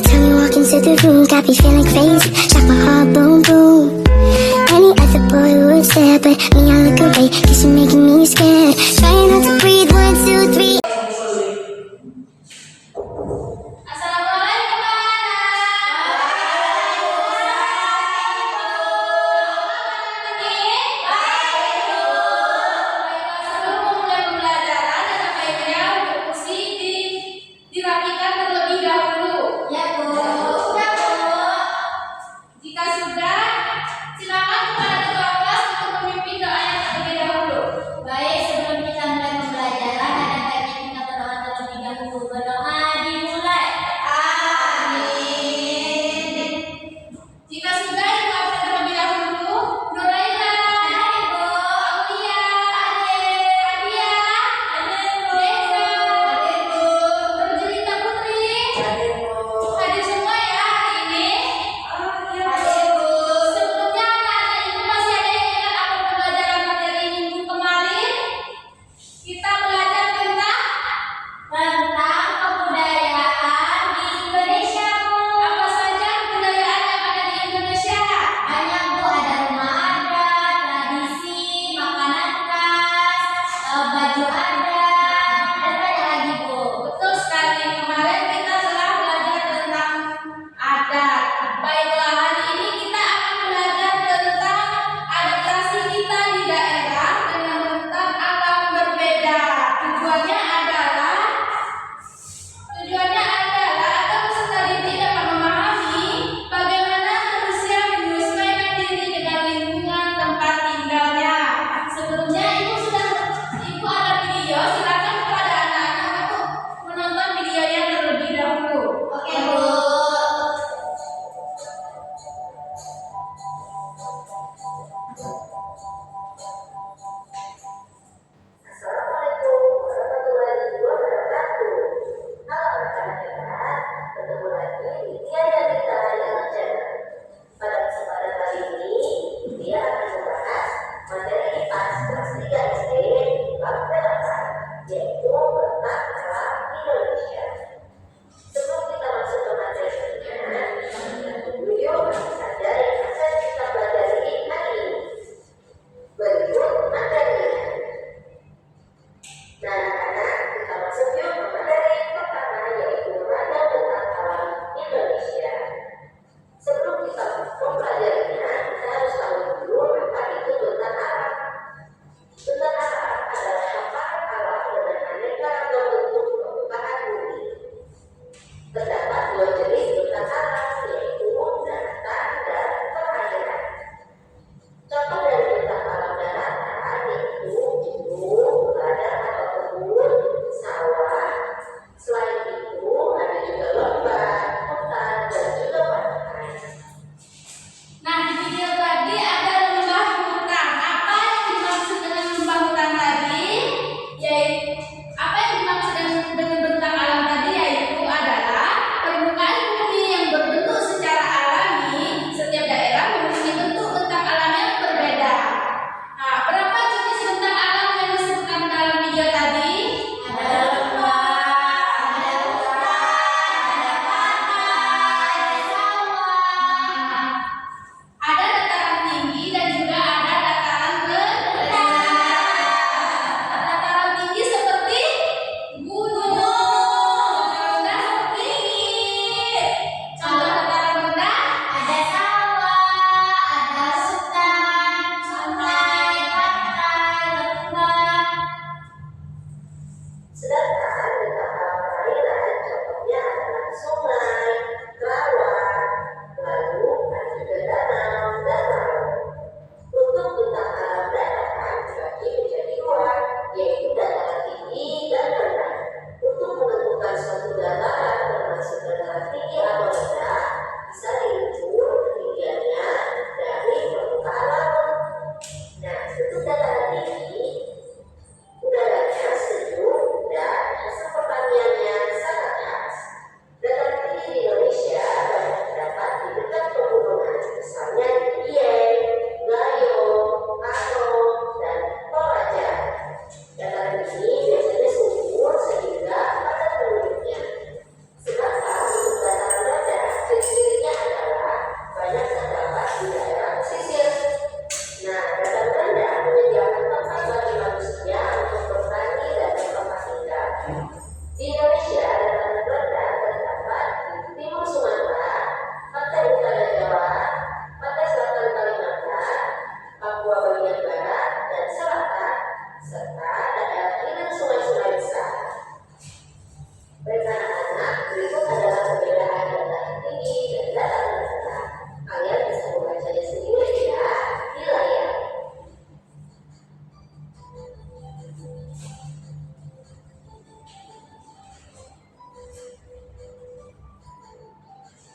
time you walk into the room, got me feeling crazy, shock my heart, boom, boom. Any other boy would stare, but me, I look away, cause you're making me scared. Trying not to breathe, 1, 2, 3. Dirapikan terlebih dahulu. Ya, Bu. Ya, Bu. Jika sudah, silakan kepada ketua kelas untuk memimpin doa yang terlebih dahulu. Baik, sebelum kita mulai pembelajaran, ada baiknya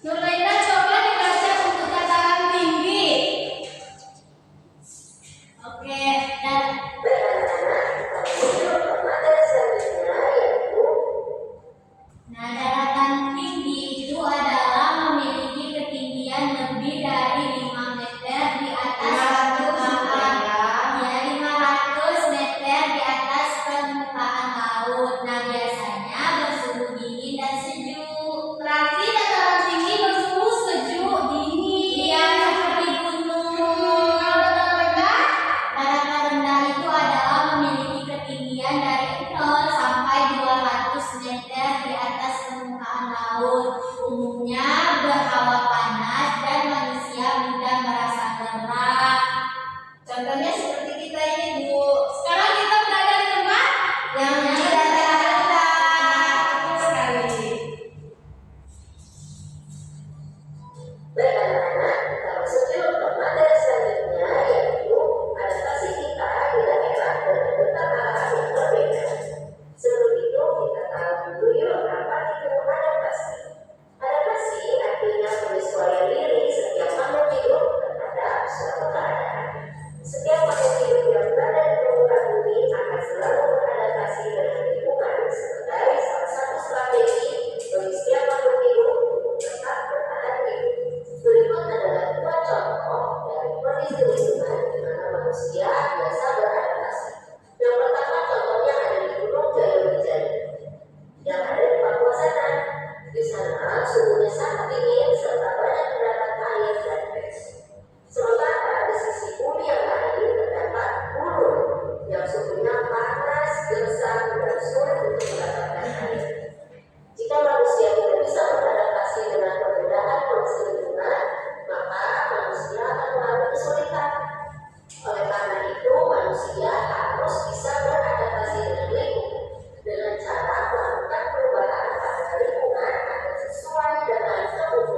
Nurlaina, coba dibaca untuk dataran tinggi. Oke, dan nah, daratan tinggi itu adalah memiliki ketinggian lebih dari 5 meter di atas permukaan. Ya, 500 meter di atas permukaan laut. Nah, biasanya bersuhu dingin dan sejuk. Berarti dataran tinggi bersuhu sejuk dingin. Iya, seperti gunung. Kalau dataran rendah? Dataran rendah itu adalah memiliki ketinggian dari 0 sampai 200 meter di atas permukaan laut. Umumnya berhawa panas dan manusia mudah merasa lelah. Contohnya seperti kita ini, Bu. Sekarang kita berada di tempat yang tidak rendah. Betul sekali. Baik anak-anak, kita masuki untuk materi selanjutnya yaitu adaptasi kita di daerah dengan bentuk alam yang berbeda. Sebelum itu kita tahu dulu yuk apa itu adaptasi. Adaptasi artinya penyesuaian diri setiap makhluk hidup terhadap suatu keadaan. Setiap makhluk hidup yang berada di permukaan bumi akan selalu beradaptasi dengan lingkungan sebagai salah satu strategi bagi setiap makhluk hidup untuk tetap bertahan hidup. Berikut adalah 2 contoh dari kondisi lingkungan di mana manusia biasa beradaptasi. Yang pertama contohnya ada di Gunung Jaya yang ada di Papua sana. Di sana suhunya sangat dingin serta banyak terdapat air dan es. Sementara di sisi bumi yang lain terdapat gunung yang suhunya panas, gersang, dan sulit untuk mendapatkan air. Jika manusia tidak bisa beradaptasi dengan perbedaan kondisi lingkungan, maka manusia akan mengalami kesulitan. Oleh karena itu, manusia harus bisa beradaptasi dengan lingkungan dengan cara melakukan perubahan pada lingkungan agar sesuai dengan kebutuhan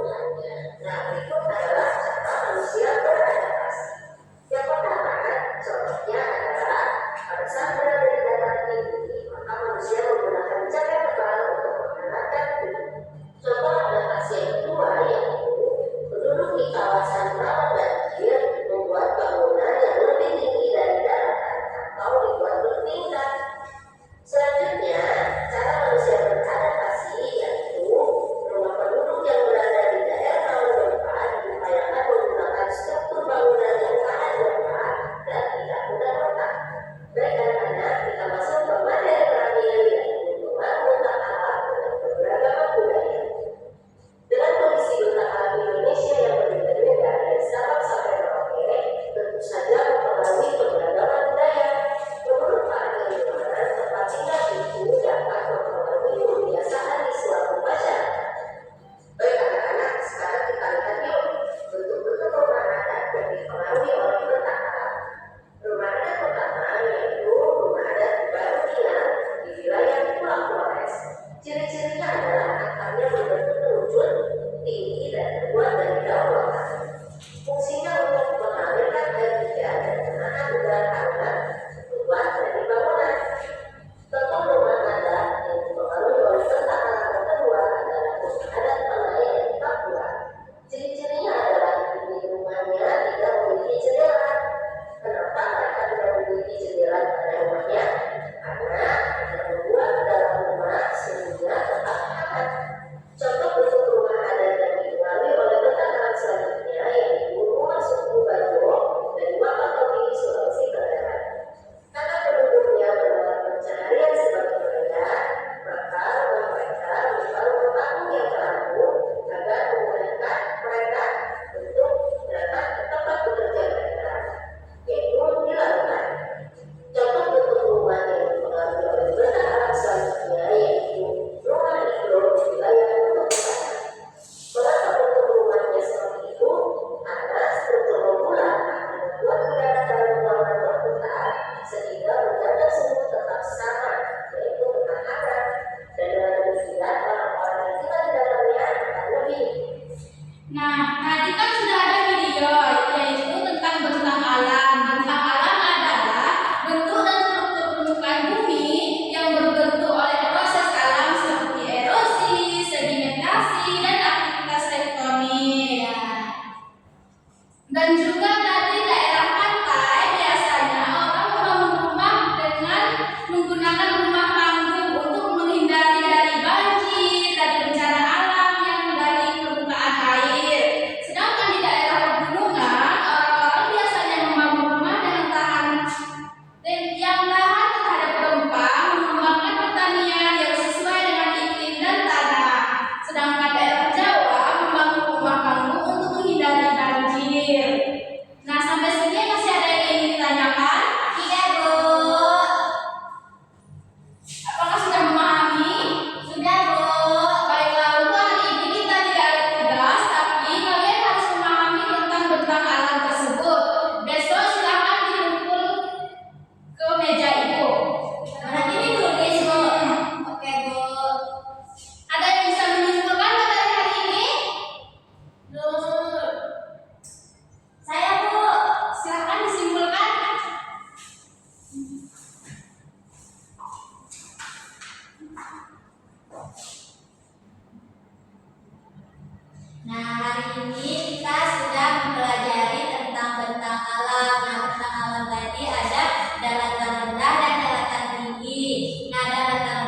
Hari ini kita sudah mempelajari tentang bentang alam. Nah, bentang alam tadi ada daratan rendah dan daratan tinggi. Nah, daratan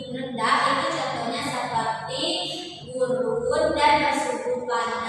rendah itu contohnya seperti gurun dan bersuhu panas.